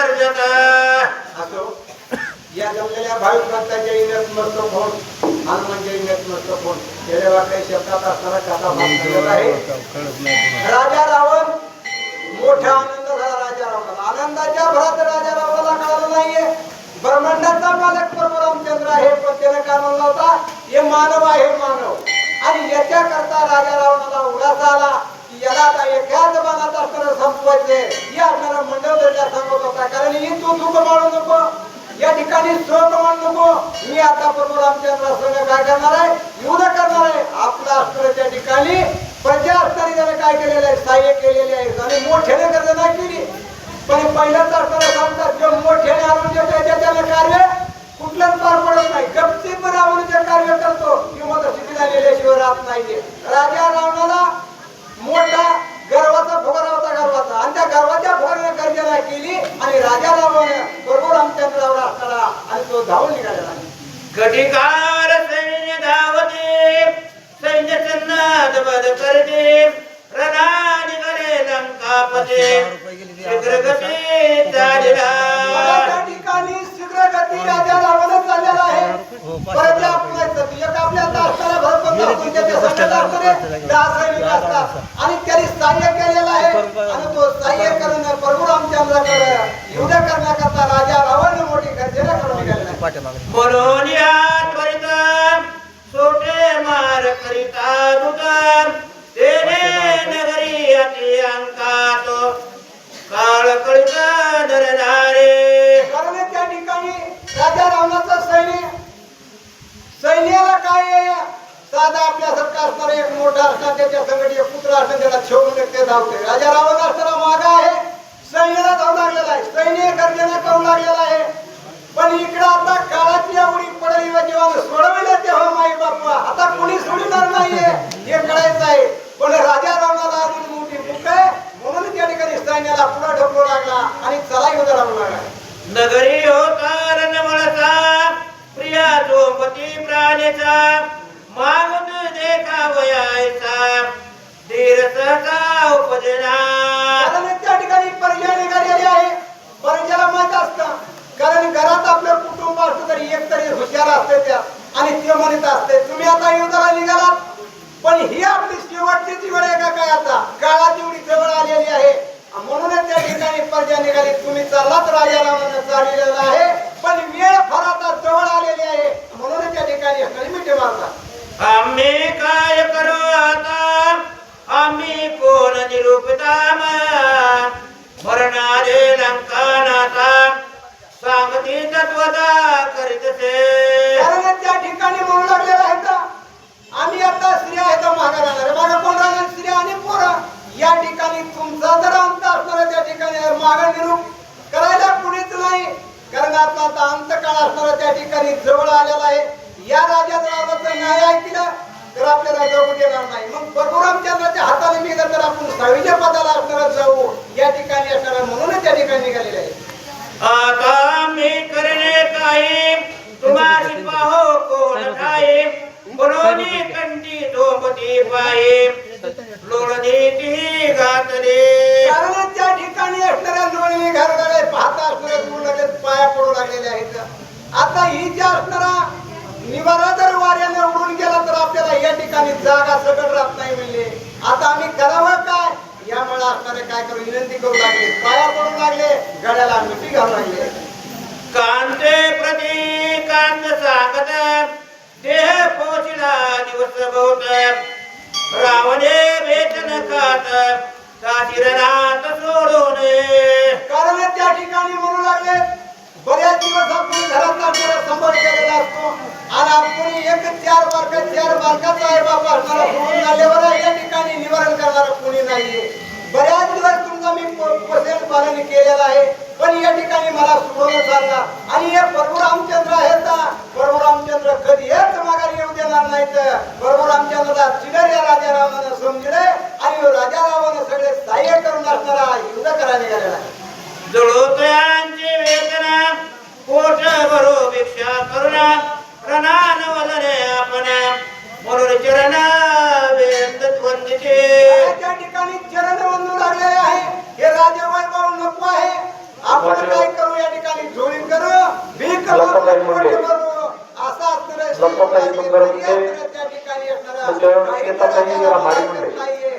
सर्जत असो या जमलेल्या भाविक भक्तांच्या इन्यात मस्तक होऊन हनुमानच्या इन्यात मस्तक होऊन तेव्हा काही शब्दात असताना कथा भाग आहे. राजा रावण मोठा आनंद झाला. राजा रावणाला आनंदाच्या भरात राजा रावणाला कळालं नाहीये ब्रह्मांडाचा मालक प्रभू रामचंद्र आहे, पण त्याने काय म्हणला होता हे मानव आहे मानव. आणि याच्या करता राजा रावणाला उडास आला की याला आता एकाच बाणात असताना संपवायचे या आपल्याला मंडळ दर्जा सांगत होता. कारण ही तू दुःख मानू नको, या ठिकाणी शोक मानू नको. मी आता प्रभू रामचंद्र संघ काय करणार आहे युद्ध करणार आहे. आपला असताना त्या ठिकाणी प्रजा असताना त्याने काय केलेलं आहे सहाय्य केलेले आहे आणि मोठ्याने गर्जना केली. पण पहिल्याच असताना सांगतात जे मोठ्याने आणून देतो त्याने कार्य कुठलंच पार पडत नाही. गपचीप रावण जे कार्य करतो किंवा सिद्धीला नेल्याशिवाय राहत नाहीये. राजा रावणाला मोठा गर्वाचा फुगारा होता गर्वाचा आणि त्या गर्वाच्या फुगाराने गर्जना केली आणि राजा रावण प्रभू रामचंद्रावर असताना आणि तो धावून निघालेला. घटिकार सैन्य धावते सैन्य सन्नाद बद करते रणा निघाले लंकापते शीघ्रगती चालला. त्या ठिकाणी शीघ्रगती राजा रावण चाललेला आहे. परत आपल्याचं एक आपल्या दास्ताला भरपूर दाखवून त्याच्या संघाला असणारे 10 सैनिक असतात आणि त्यांनी सहाय्य केलेलं आहे आणि तो सहाय्य करून प्रभू रामचंद्राकडे युद्ध करण्याकरता राजा रावण मोठी गर्जना करून निघालेला आहे. म्हणून या त्वरित सोटे मार करिता दुता तेने नगरी अति अंकात काळ कळित नरनारे. कारण त्या ठिकाणी राजा रावणाचा सैन्याला काय साधा आपल्यासारखा असणारा एक मोठा असणार त्याच्या संगत एक पुत्र असणार त्याला ठेवून ते धावते. राजा रावण असणारा मागा आहे सैन्याला धाव लागलेला आहे. सैन्य गर्जना करू लागलेला आहे. पण इकडे आता काळाची एवढी पडली व जेव्हा सोडविलं तेव्हा माई बाप्पा आता कोणी सोडणार नाहीये हे कळायचं आहे. पण राजा रावणाला अजून मोठी भूक आहे म्हणून त्या ठिकाणी सैन्याला पुढे ढकलू लागला आणि चला युद्ध लागू लागला. नगरी होता रणमळसा प्रिया जोपती प्राणेचा मागून देखावयाचा धीरसचा उपजना. कारण त्या ठिकाणी पर्याय निघालेली आहे. पर्यायाला माहित असतं कारण घरात आपलं कुटुंब असतं तरी एक तरी हुशार असते त्या आणि ते म्हणत असते तुम्ही आता युद्धाला निघालात पण ही आपली शेवटची वेळ आहे का काय आता काळाची एवढी जवळ आलेली आहे म्हणूनच त्या ठिकाणी पर्याय निघाली. तुम्ही चाललात राजा रावणाने चाललेला आहे पण वेळ फार आता जवळ आलेली आहे म्हणून त्या ठिकाणी मिठी मारतात. आम्ही काय करू आता आम्ही कोण निरूपिता मरणारे लंकानाथा सांगती तत्वदा करीतसे. कारण त्या ठिकाणी म्हणू लागलेला आहे आम्ही आता स्त्रिया आहेत मागे राहणार मागे कोण राहणार स्त्रिया आणि पोरं. या ठिकाणी तुमचा जर अंत असणार त्या ठिकाणी मागे निरूप करायला कुणीच नाही कारण आता अंत काळ असणार त्या ठिकाणी जवळ आलेला आहे. या राजाचा न्याय ऐकला तर आपल्याला जगू देणार नाही. मग प्रभू रामचंद्राच्या हाताने निघालं तर आपण सावीच्या पदाला असणार जाऊ या ठिकाणी असणार म्हणूनच त्या ठिकाणी निघालेले आहे. आता मी करणे काही तुम्हारी पाहो कोण ठाई बरोनी कंठी झोपती पायी लोळणी घातले. कारण त्या ठिकाणी असणाऱ्या लोळणी घालणारे पाहता असणाऱ्या पूर्ण पाया पडू लागलेले आहेत. आता ही ज्या असणारा निवारा जर वाऱ्याने उडून गेला तर आपल्याला या ठिकाणी जागा सगळं राहत नाही म्हणजे आता आम्ही करावं काय यामुळे असणारे काय करू विनंती करू लागले पाया पडू लागले गड्याला मिठी घालू लागले. कांते प्रति कांत सांगत देह पोचला दिवस बहुत रावणे वेतन खात काशीरनाथ सोडून. कारण त्या ठिकाणी म्हणू लागले बऱ्याच दिवस आपण घरात आपल्याला सांभाळ केलेला असतो आणि आपण एक 4 बारकाचा आहे बाबा असणारा सोडून आल्यावर या ठिकाणी निवारण करणारा कोणी नाहीये. बऱ्याच दिवस तुमचा मी पोषण पालन केलेलं आहे पण या ठिकाणी मला सोडून चालला आणि हे प्रभू रामचंद्र आहेत प्रभू रामचंद्र कधी हेच माघारी येऊ देणार नाहीत. प्रभू रामचंद्रला चिडर या राजा रावणाने समजले आणि राजा रावण सगळे सहाय्य करून असणारा युद्ध करायला निघालेला आहे. जळोतयांचे वेदना पोट भरो भिक्षा करुणा प्रणान वदने आपण म्हणून चरण वंदिते. त्या ठिकाणी चरण वंदू लागलेले आहे. हे राजा वैभव नको आहे आपण काय लंकाताई मुंडे. असा असणारा लंकाताई सुंदर मुंडे. त्या ठिकाणी असणारा त्याच्यावर सीताताई रामाडी मुंडे. काही